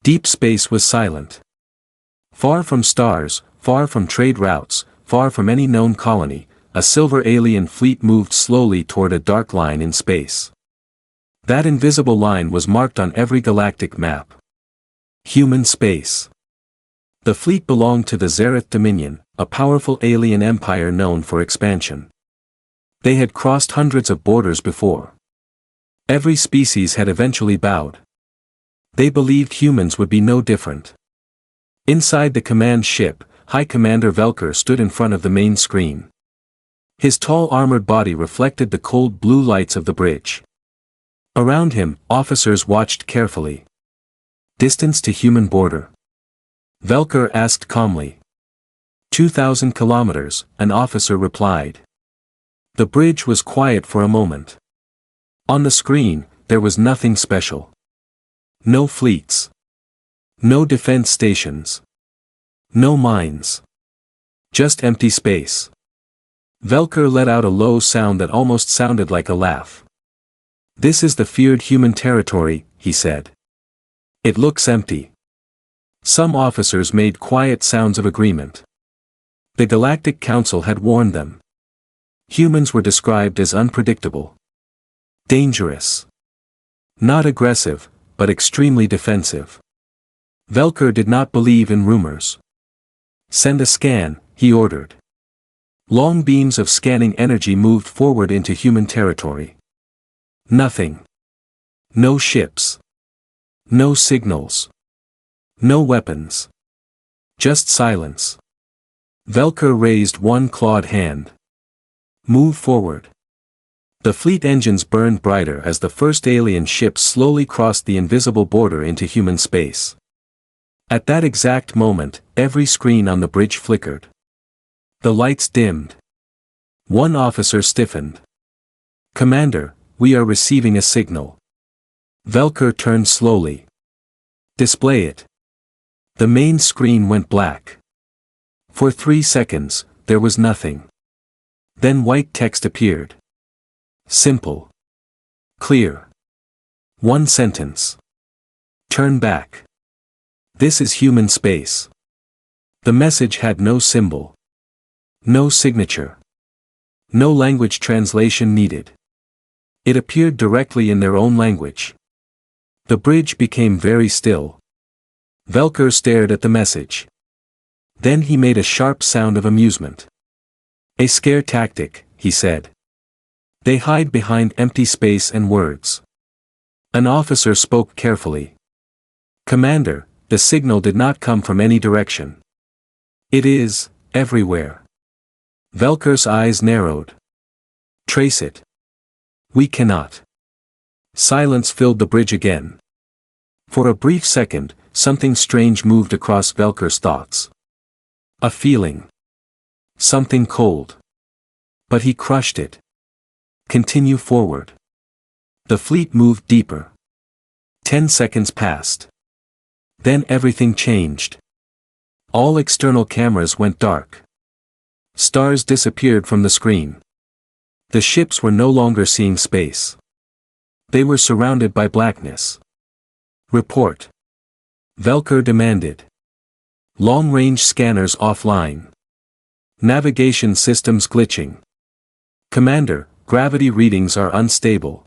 Deep space was silent. Far from stars, far from trade routes, far from any known colony, a silver alien fleet moved slowly toward a dark line in space. That invisible line was marked on every galactic map. Human space. The fleet belonged to the Zereth Dominion, a powerful alien empire known for expansion. They had crossed hundreds of borders before. Every species had eventually bowed. They believed humans would be no different. Inside the command ship, High Commander Velker stood in front of the main screen. His tall armored body reflected the cold blue lights of the bridge. Around him, officers watched carefully. Distance to human border? Velker asked calmly. 2,000 kilometers, an officer replied. The bridge was quiet for a moment. On the screen, there was nothing special. No fleets. No defense stations. No mines. Just empty space. Velker let out a low sound that almost sounded like a laugh. This is the feared human territory, he said. It looks empty. Some officers made quiet sounds of agreement. The Galactic Council had warned them. Humans were described as unpredictable. Dangerous. Not aggressive, but extremely defensive. Velker did not believe in rumors. Send a scan, he ordered. Long beams of scanning energy moved forward into human territory. Nothing. No ships. No signals. No weapons. Just silence. Velker raised one clawed hand. Move forward. The fleet engines burned brighter as the first alien ship slowly crossed the invisible border into human space. At that exact moment, every screen on the bridge flickered. The lights dimmed. One officer stiffened. Commander, we are receiving a signal. Velker turned slowly. Display it. The main screen went black. For 3 seconds, there was nothing. Then white text appeared. Simple. Clear. One sentence. Turn back. This is human space. The message had no symbol. No signature. No language translation needed. It appeared directly in their own language. The bridge became very still. Velker stared at the message. Then he made a sharp sound of amusement. A scare tactic, he said. They hide behind empty space and words. An officer spoke carefully. Commander, the signal did not come from any direction. It is, everywhere. Velker's eyes narrowed. Trace it. We cannot. Silence filled the bridge again. For a brief second, something strange moved across Velker's thoughts. A feeling. Something cold. But he crushed it. Continue forward. The fleet moved deeper. 10 seconds passed. Then everything changed. All external cameras went dark. Stars disappeared from the screen. The ships were no longer seeing space. They were surrounded by blackness. Report. Velker demanded. Long-range scanners offline. Navigation systems glitching. Commander, gravity readings are unstable.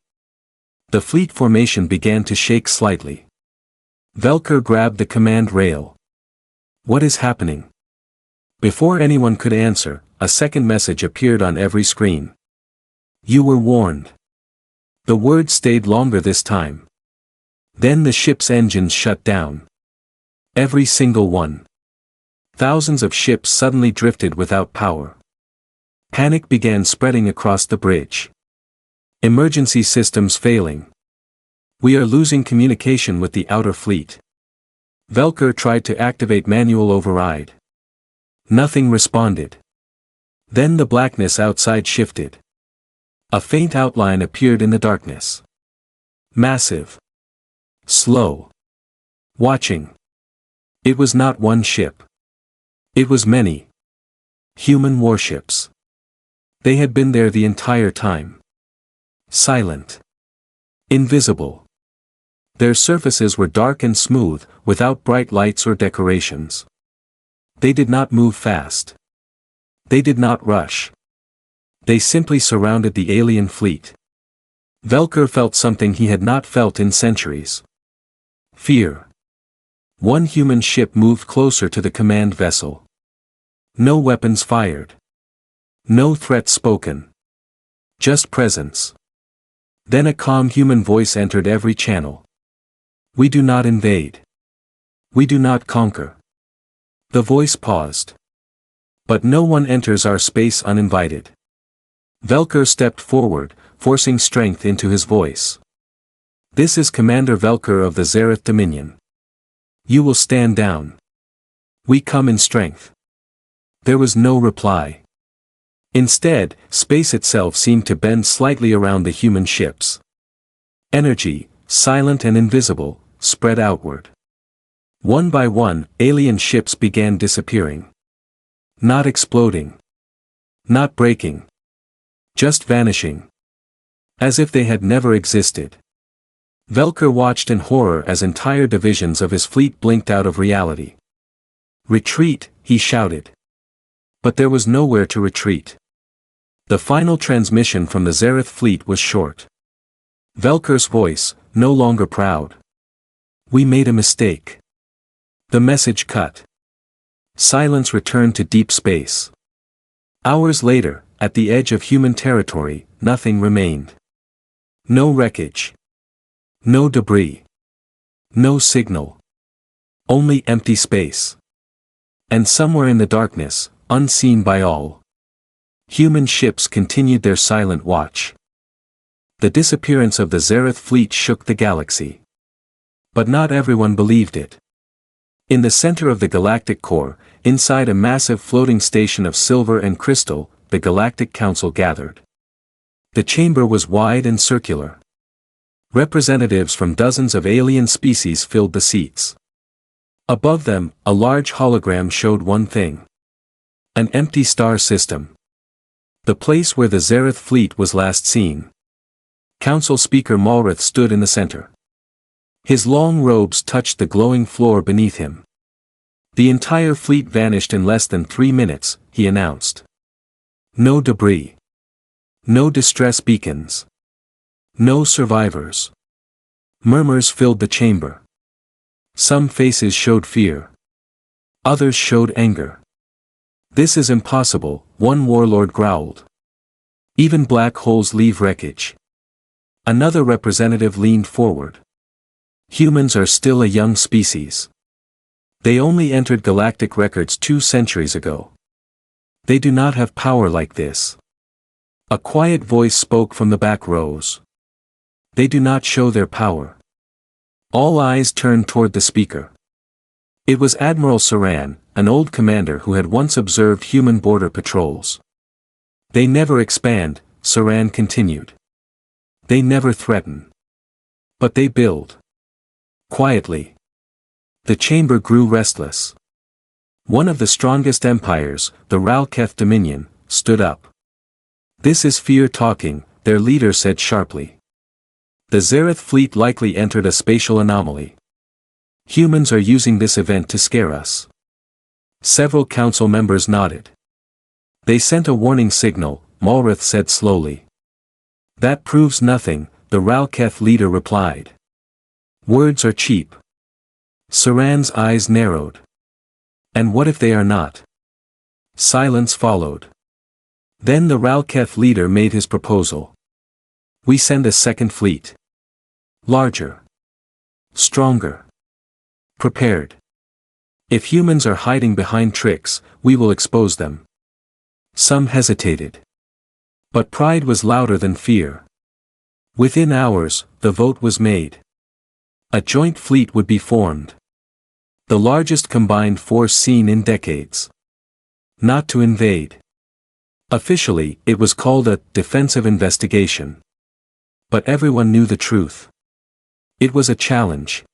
The fleet formation began to shake slightly. Velker grabbed the command rail. What is happening? Before anyone could answer, a second message appeared on every screen. You were warned. The word stayed longer this time. Then the ship's engines shut down. Every single one. Thousands of ships suddenly drifted without power. Panic began spreading across the bridge. Emergency systems failing. We are losing communication with the outer fleet. Velker tried to activate manual override. Nothing responded. Then the blackness outside shifted. A faint outline appeared in the darkness. Massive. Slow. Watching. It was not one ship. It was many. Human warships. They had been there the entire time. Silent. Invisible. Their surfaces were dark and smooth, without bright lights or decorations. They did not move fast. They did not rush. They simply surrounded the alien fleet. Velker felt something he had not felt in centuries. Fear. One human ship moved closer to the command vessel. No weapons fired. No threat spoken. Just presence. Then a calm human voice entered every channel. We do not invade. We do not conquer. The voice paused. But no one enters our space uninvited. Velker stepped forward, forcing strength into his voice. This is Commander Velker of the Zereth Dominion. You will stand down. We come in strength. There was no reply. Instead, space itself seemed to bend slightly around the human ships. Energy, silent and invisible, spread outward. One by one, alien ships began disappearing. Not exploding. Not breaking. Just vanishing. As if they had never existed. Velker watched in horror as entire divisions of his fleet blinked out of reality. Retreat, he shouted. But there was nowhere to retreat. The final transmission from the Zereth fleet was short. Velker's voice, no longer proud. We made a mistake. The message cut. Silence returned to deep space. Hours later, at the edge of human territory, nothing remained. No wreckage. No debris. No signal. Only empty space. And somewhere in the darkness, unseen by all, human ships continued their silent watch. The disappearance of the Zereth fleet shook the galaxy. But not everyone believed it. In the center of the galactic core, inside a massive floating station of silver and crystal, the Galactic Council gathered. The chamber was wide and circular. Representatives from dozens of alien species filled the seats. Above them, a large hologram showed one thing. An empty star system. The place where the Zereth fleet was last seen. Council Speaker Malrith stood in the center. His long robes touched the glowing floor beneath him. The entire fleet vanished in less than 3 minutes, he announced. No debris. No distress beacons. No survivors. Murmurs filled the chamber. Some faces showed fear. Others showed anger. This is impossible, one warlord growled. Even black holes leave wreckage. Another representative leaned forward. Humans are still a young species. They only entered galactic records 2 centuries ago. They do not have power like this. A quiet voice spoke from the back rows. They do not show their power. All eyes turned toward the speaker. It was Admiral Saran, an old commander who had once observed human border patrols. They never expand, Saran continued. They never threaten. But they build. Quietly. The chamber grew restless. One of the strongest empires, the Ralketh Dominion, stood up. This is fear talking, their leader said sharply. The Zereth fleet likely entered a spatial anomaly. Humans are using this event to scare us. Several council members nodded. They sent a warning signal, Malrith said slowly. That proves nothing, the Ralketh leader replied. Words are cheap. Saran's eyes narrowed. And what if they are not? Silence followed. Then the Ralketh leader made his proposal. We send a second fleet. Larger. Stronger. Prepared. If humans are hiding behind tricks, we will expose them. Some hesitated. But pride was louder than fear. Within hours, the vote was made. A joint fleet would be formed. The largest combined force seen in decades. Not to invade. Officially, it was called a defensive investigation. But everyone knew the truth. It was a challenge.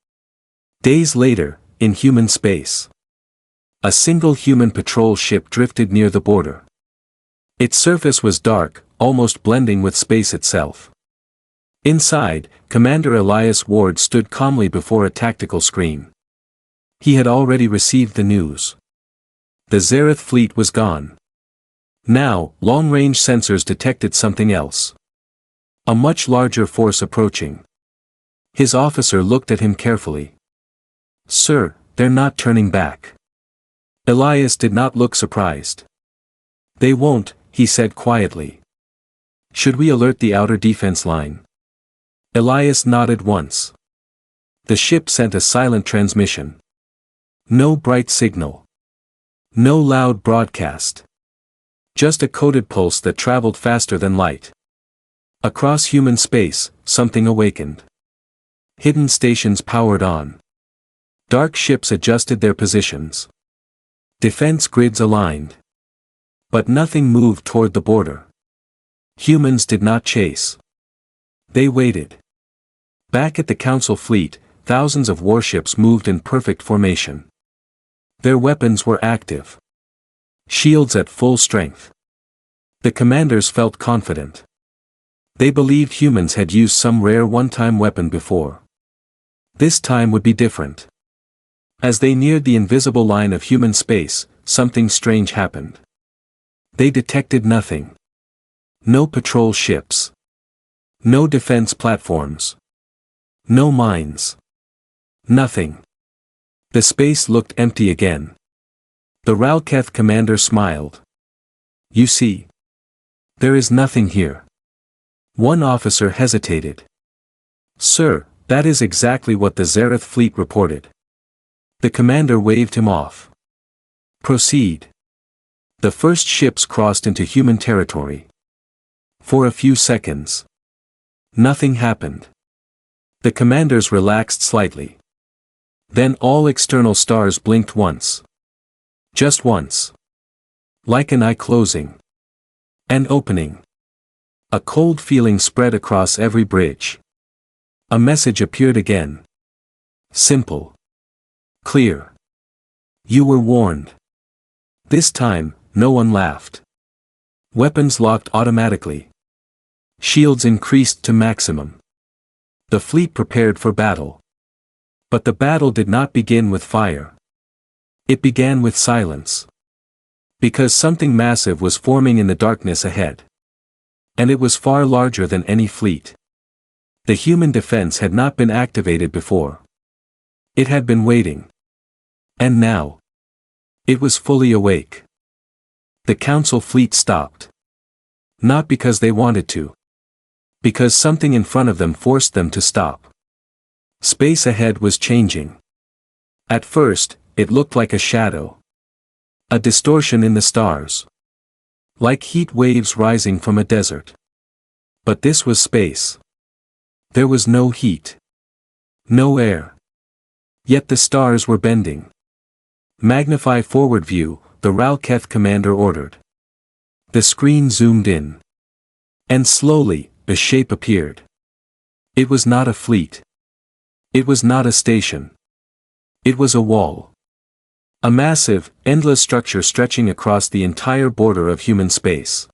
Days later, in human space, a single human patrol ship drifted near the border. Its surface was dark, almost blending with space itself. Inside, Commander Elias Ward stood calmly before a tactical screen. He had already received the news. The Xerath fleet was gone. Now, long-range sensors detected something else. A much larger force approaching. His officer looked at him carefully. "Sir, they're not turning back." Elias did not look surprised. "They won't," he said quietly. "Should we alert the outer defense line?" Elias nodded once. The ship sent a silent transmission. No bright signal. No loud broadcast. Just a coded pulse that traveled faster than light. Across human space, something awakened. Hidden stations powered on. Dark ships adjusted their positions. Defense grids aligned. But nothing moved toward the border. Humans did not chase. They waited. Back at the Council fleet, thousands of warships moved in perfect formation. Their weapons were active. Shields at full strength. The commanders felt confident. They believed humans had used some rare one-time weapon before. This time would be different. As they neared the invisible line of human space, something strange happened. They detected nothing. No patrol ships. No defense platforms. No mines. Nothing. The space looked empty again. The Ralketh commander smiled. "You see. There is nothing here." One officer hesitated. "Sir, that is exactly what the Xerath fleet reported." The commander waved him off. "Proceed." The first ships crossed into human territory. For a few seconds. Nothing happened. The commanders relaxed slightly. Then all external stars blinked once. Just once. Like an eye closing. An opening. A cold feeling spread across every bridge. A message appeared again. Simple. Clear. You were warned. This time, no one laughed. Weapons locked automatically. Shields increased to maximum. The fleet prepared for battle. But the battle did not begin with fire. It began with silence. Because something massive was forming in the darkness ahead. And it was far larger than any fleet. The human defense had not been activated before. It had been waiting. And now. It was fully awake. The Council fleet stopped. Not because they wanted to. Because something in front of them forced them to stop. Space ahead was changing. At first, it looked like a shadow. A distortion in the stars. Like heat waves rising from a desert. But this was space. There was no heat. No air. Yet the stars were bending. "Magnify forward view," the Ralketh commander ordered. The screen zoomed in. And slowly, a shape appeared. It was not a fleet. It was not a station. It was a wall. A massive, endless structure stretching across the entire border of human space.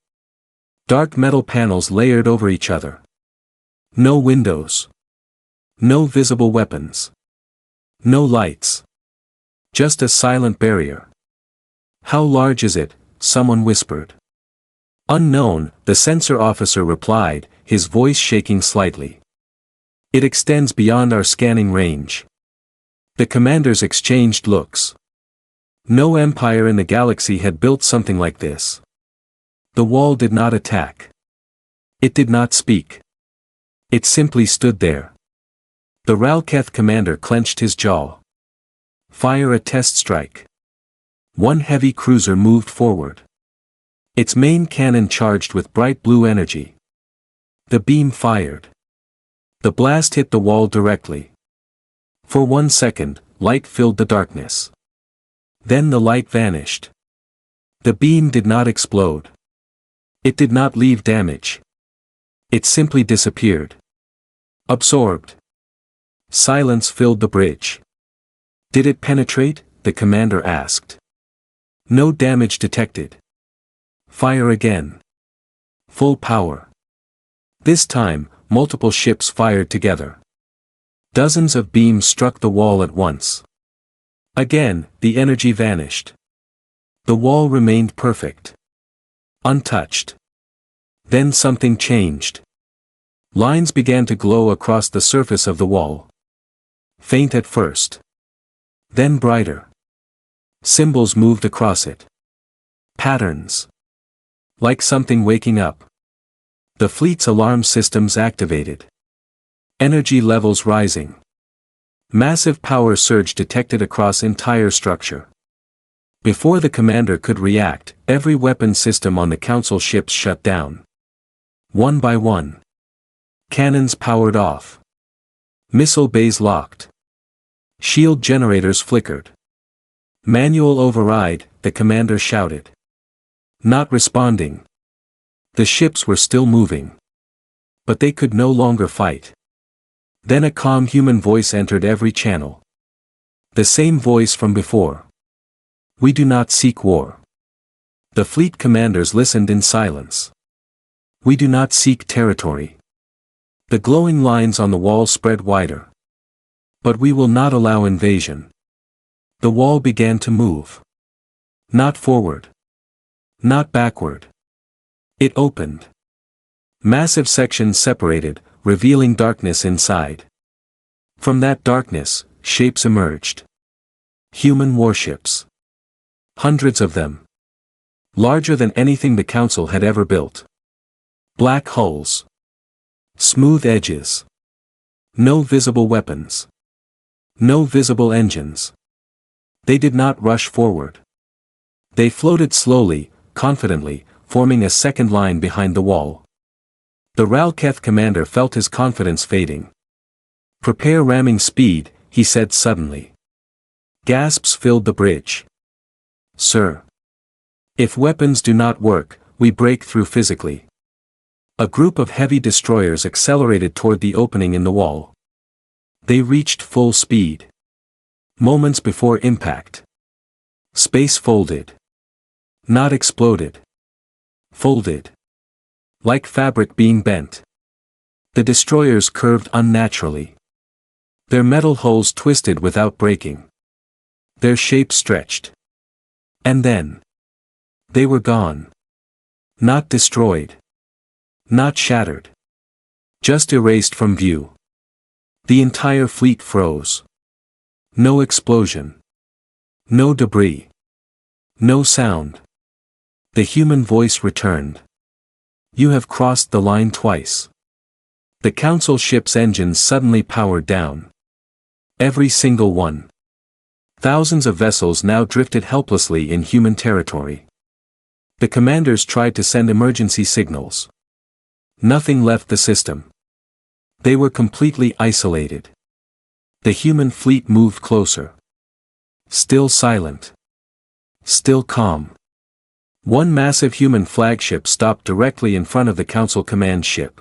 Dark metal panels layered over each other. No windows. No visible weapons. No lights. Just a silent barrier. "How large is it?" someone whispered. "Unknown," the sensor officer replied, his voice shaking slightly. "It extends beyond our scanning range." The commanders exchanged looks. No empire in the galaxy had built something like this. The wall did not attack. It did not speak. It simply stood there. The Ralketh commander clenched his jaw. "Fire a test strike." One heavy cruiser moved forward. Its main cannon charged with bright blue energy. The beam fired. The blast hit the wall directly. For 1 second, light filled the darkness. Then the light vanished. The beam did not explode. It did not leave damage. It simply disappeared. Absorbed. Silence filled the bridge. "Did it penetrate?" the commander asked. "No damage detected." "Fire again." "Full power." This time, multiple ships fired together. Dozens of beams struck the wall at once. Again, the energy vanished. The wall remained perfect. Untouched. Then something changed. Lines began to glow across the surface of the wall. Faint at first. Then brighter. Symbols moved across it. Patterns. Like something waking up. The fleet's alarm systems activated. Energy levels rising. Massive power surge detected across entire structure. Before the commander could react, every weapon system on the council ships shut down. One by one. Cannons powered off. Missile bays locked. Shield generators flickered. Manual override, the commander shouted. Not responding. The ships were still moving. But they could no longer fight. Then a calm human voice entered every channel. The same voice from before. We do not seek war. The fleet commanders listened in silence. We do not seek territory. The glowing lines on the wall spread wider. But we will not allow invasion. The wall began to move. Not forward. Not backward. It opened. Massive sections separated, revealing darkness inside. From that darkness, shapes emerged. Human warships. Hundreds of them. Larger than anything the Council had ever built. Black hulls. Smooth edges. No visible weapons. No visible engines. They did not rush forward. They floated slowly, confidently, forming a second line behind the wall. The Ralketh commander felt his confidence fading. Prepare ramming speed, he said suddenly. Gasps filled the bridge. Sir. If weapons do not work, we break through physically. A group of heavy destroyers accelerated toward the opening in the wall. They reached full speed. Moments before impact. Space folded. Not exploded. Folded. Like fabric being bent. The destroyers curved unnaturally. Their metal hulls twisted without breaking. Their shape stretched. And then. They were gone. Not destroyed. Not shattered. Just erased from view. The entire fleet froze. No explosion. No debris. No sound. The human voice returned. You have crossed the line twice. The council ship's engines suddenly powered down. Every single one. Thousands of vessels now drifted helplessly in human territory. The commanders tried to send emergency signals. Nothing left the system. They were completely isolated. The human fleet moved closer. Still silent. Still calm. One massive human flagship stopped directly in front of the council command ship.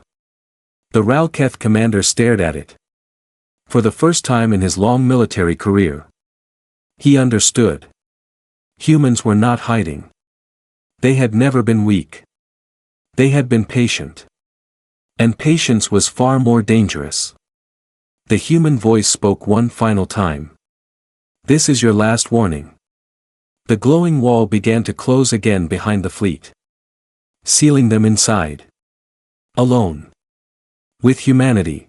The Ralketh commander stared at it. For the first time in his long military career. He understood. Humans were not hiding. They had never been weak. They had been patient. And patience was far more dangerous. The human voice spoke one final time. This is your last warning. The glowing wall began to close again behind the fleet. Sealing them inside. Alone. With humanity.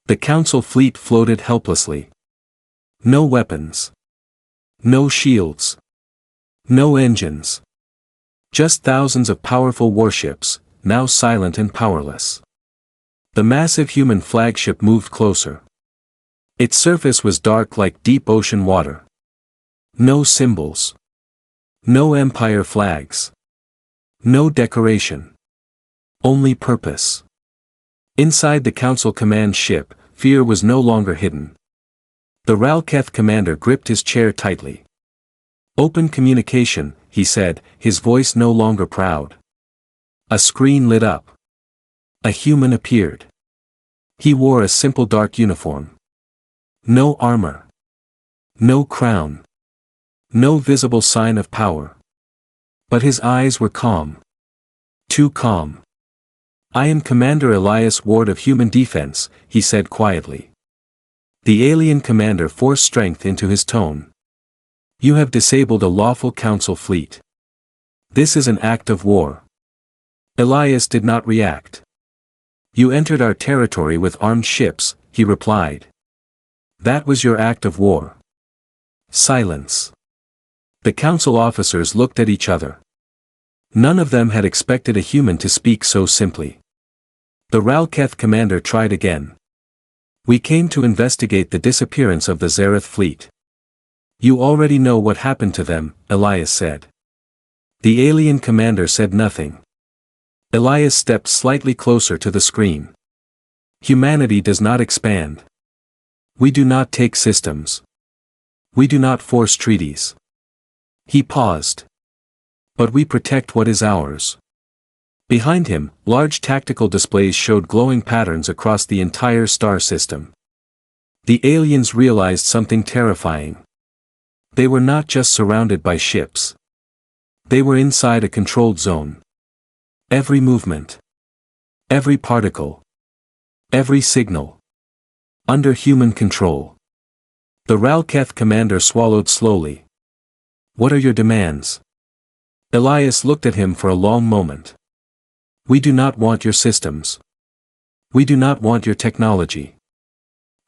The council fleet floated helplessly. No weapons. No shields. No engines. Just thousands of powerful warships, now silent and powerless. The massive human flagship moved closer. Its surface was dark like deep ocean water. No symbols. No empire flags. No decoration. Only purpose. Inside the council command ship, fear was no longer hidden. The Ralketh commander gripped his chair tightly. Open communication, he said, his voice no longer proud. A screen lit up. A human appeared. He wore a simple dark uniform. No armor. No crown. No visible sign of power. But his eyes were calm. Too calm. I am Commander Elias Ward of Human Defense, he said quietly. The alien commander forced strength into his tone. You have disabled a lawful council fleet. This is an act of war. Elias did not react. You entered our territory with armed ships, he replied. That was your act of war. Silence. The council officers looked at each other. None of them had expected a human to speak so simply. The Ralketh commander tried again. We came to investigate the disappearance of the Zareth fleet. You already know what happened to them, Elias said. The alien commander said nothing. Elias stepped slightly closer to the screen. Humanity does not expand. We do not take systems. We do not force treaties. He paused. But we protect what is ours. Behind him, large tactical displays showed glowing patterns across the entire star system. The aliens realized something terrifying. They were not just surrounded by ships. They were inside a controlled zone. Every movement. Every particle. Every signal. Under human control. The Ralketh commander swallowed slowly. What are your demands? Elias looked at him for a long moment. We do not want your systems. We do not want your technology.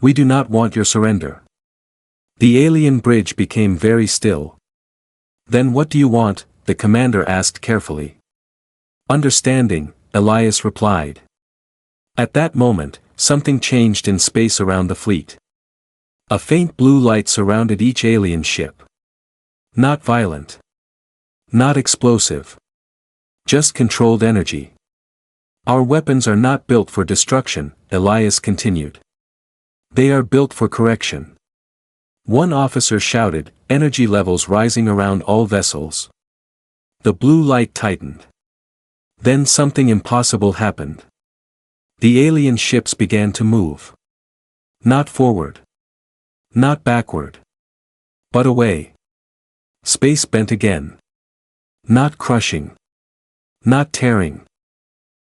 We do not want your surrender. The alien bridge became very still. Then what do you want? The commander asked carefully. Understanding, Elias replied. At that moment, something changed in space around the fleet. A faint blue light surrounded each alien ship. Not violent. Not explosive. Just controlled energy. Our weapons are not built for destruction, Elias continued. They are built for correction. One officer shouted, energy levels rising around all vessels. The blue light tightened. Then something impossible happened. The alien ships began to move. Not forward. Not backward. But away. Space bent again. Not crushing. Not tearing.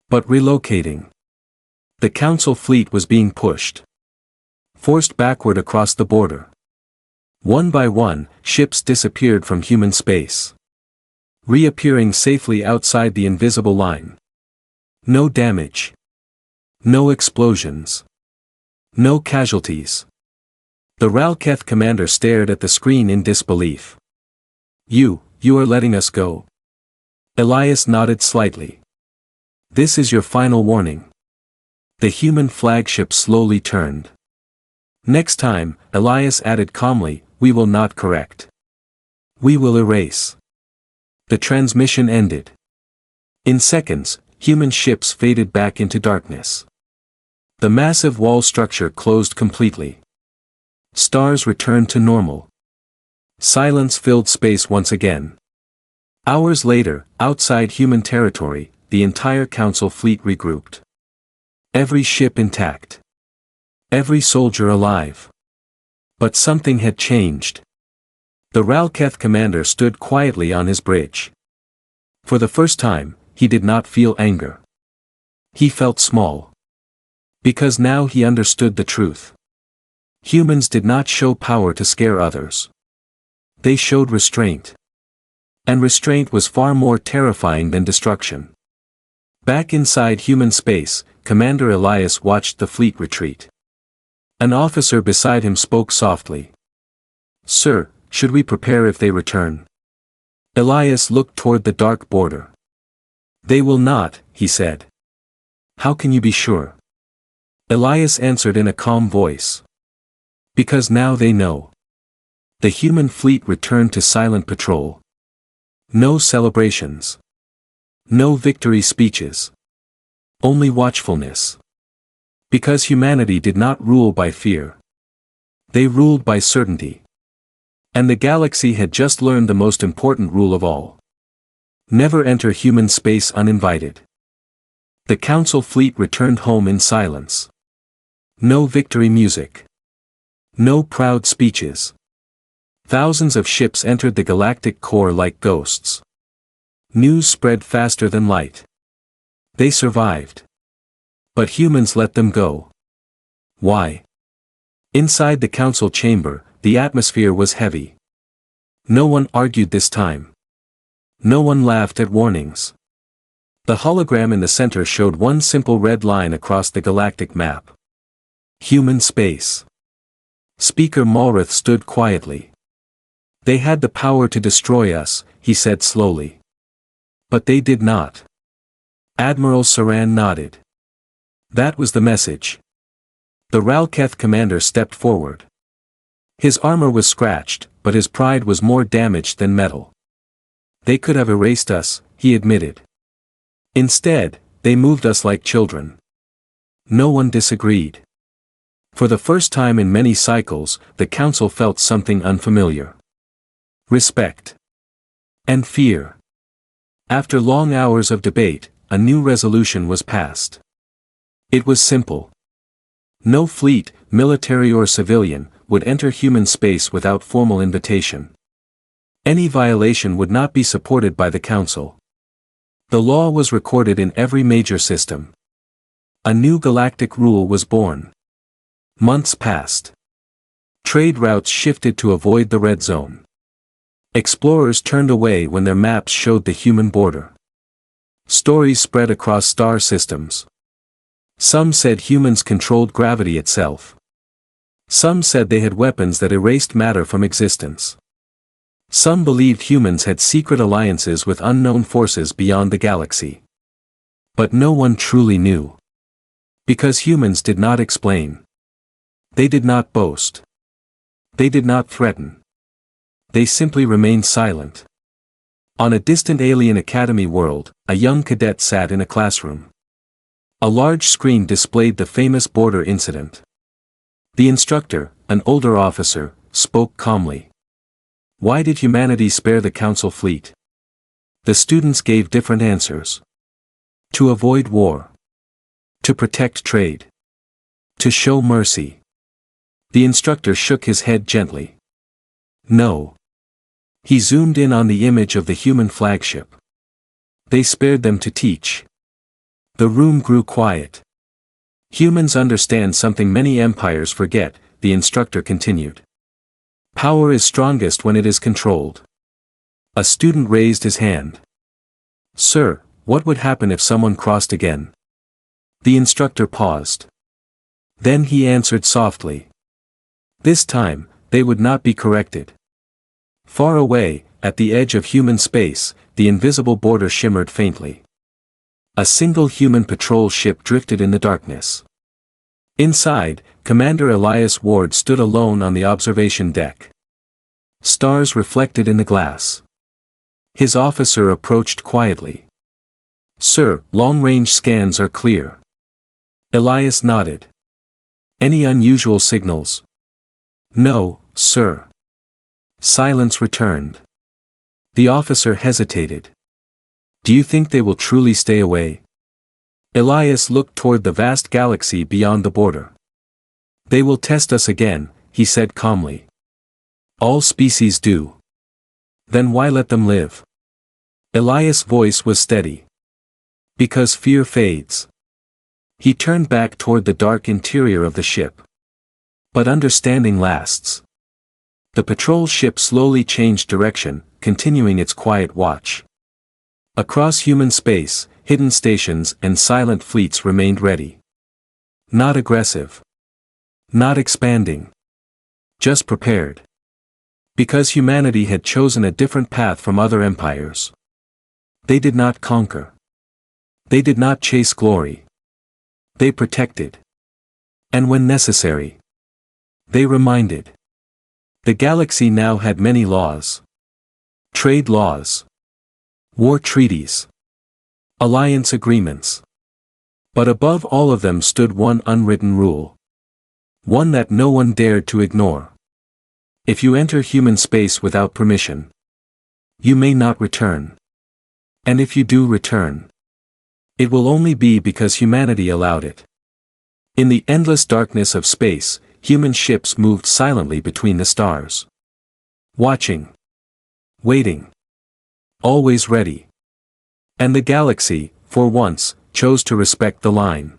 But relocating. The council fleet was being pushed. Forced backward across the border. One by one, ships disappeared from human space. Reappearing safely outside the invisible line. No damage. No explosions. No casualties. The Ralketh commander stared at the screen in disbelief. You are letting us go? Elias nodded slightly. This is your final warning. The human flagship slowly turned. Next time, Elias added calmly, we will not correct. We will erase. The transmission ended. In seconds, human ships faded back into darkness. The massive wall structure closed completely. Stars returned to normal. Silence filled space once again. Hours later, outside human territory, the entire council fleet regrouped. Every ship intact. Every soldier alive. But something had changed. The Ralketh commander stood quietly on his bridge. For the first time, he did not feel anger. He felt small. Because now he understood the truth. Humans did not show power to scare others. They showed restraint. And restraint was far more terrifying than destruction. Back inside human space, Commander Elias watched the fleet retreat. An officer beside him spoke softly. Sir, should we prepare if they return? Elias looked toward the dark border. They will not, he said. How can you be sure? Elias answered in a calm voice. Because now they know. The human fleet returned to silent patrol. No celebrations. No victory speeches. Only watchfulness. Because humanity did not rule by fear. They ruled by certainty. And the galaxy had just learned the most important rule of all. Never enter human space uninvited. The council fleet returned home in silence. No victory music. No proud speeches. Thousands of ships entered the galactic core like ghosts. News spread faster than light. They survived. But humans let them go. Why? Inside the council chamber, the atmosphere was heavy. No one argued this time. No one laughed at warnings. The hologram in the center showed one simple red line across the galactic map. Human space. Speaker Malrith stood quietly. They had the power to destroy us, he said slowly. But they did not. Admiral Saran nodded. That was the message. The Ralketh commander stepped forward. His armor was scratched, but his pride was more damaged than metal. They could have erased us, he admitted. Instead, they moved us like children. No one disagreed. For the first time in many cycles, the council felt something unfamiliar. Respect. And fear. After long hours of debate, a new resolution was passed. It was simple. No fleet, military or civilian, would enter human space without formal invitation. Any violation would not be supported by the council. The law was recorded in every major system. A new galactic rule was born. Months passed. Trade routes shifted to avoid the red zone. Explorers turned away when their maps showed the human border. Stories spread across star systems. Some said humans controlled gravity itself. Some said they had weapons that erased matter from existence. Some believed humans had secret alliances with unknown forces beyond the galaxy. But no one truly knew. Because humans did not explain. They did not boast. They did not threaten. They simply remained silent. On a distant alien academy world, a young cadet sat in a classroom. A large screen displayed the famous border incident. The instructor, an older officer, spoke calmly. Why did humanity spare the council fleet? The students gave different answers. To avoid war. To protect trade. To show mercy. The instructor shook his head gently. No. He zoomed in on the image of the human flagship. They spared them to teach. The room grew quiet. Humans understand something many empires forget, the instructor continued. Power is strongest when it is controlled. A student raised his hand. Sir, what would happen if someone crossed again? The instructor paused. Then he answered softly. This time, they would not be corrected. Far away, at the edge of human space, the invisible border shimmered faintly. A single human patrol ship drifted in the darkness. Inside, Commander Elias Ward stood alone on the observation deck. Stars reflected in the glass. His officer approached quietly. Sir, long-range scans are clear. Elias nodded. Any unusual signals? No, sir. Silence returned. The officer hesitated. Do you think they will truly stay away? Elias looked toward the vast galaxy beyond the border. They will test us again, he said calmly. All species do. Then why let them live? Elias' voice was steady. Because fear fades. He turned back toward the dark interior of the ship. But understanding lasts. The patrol ship slowly changed direction, continuing its quiet watch. Across human space, hidden stations and silent fleets remained ready. Not aggressive. Not expanding. Just prepared. Because humanity had chosen a different path from other empires. They did not conquer. They did not chase glory. They protected. And when necessary, they reminded. The galaxy now had many laws. Trade laws. War treaties. Alliance agreements. But above all of them stood one unwritten rule. One that no one dared to ignore. If you enter human space without permission, you may not return. And if you do return, it will only be because humanity allowed it. In the endless darkness of space, human ships moved silently between the stars. Watching. Waiting. Always ready. And the galaxy, for once, chose to respect the line.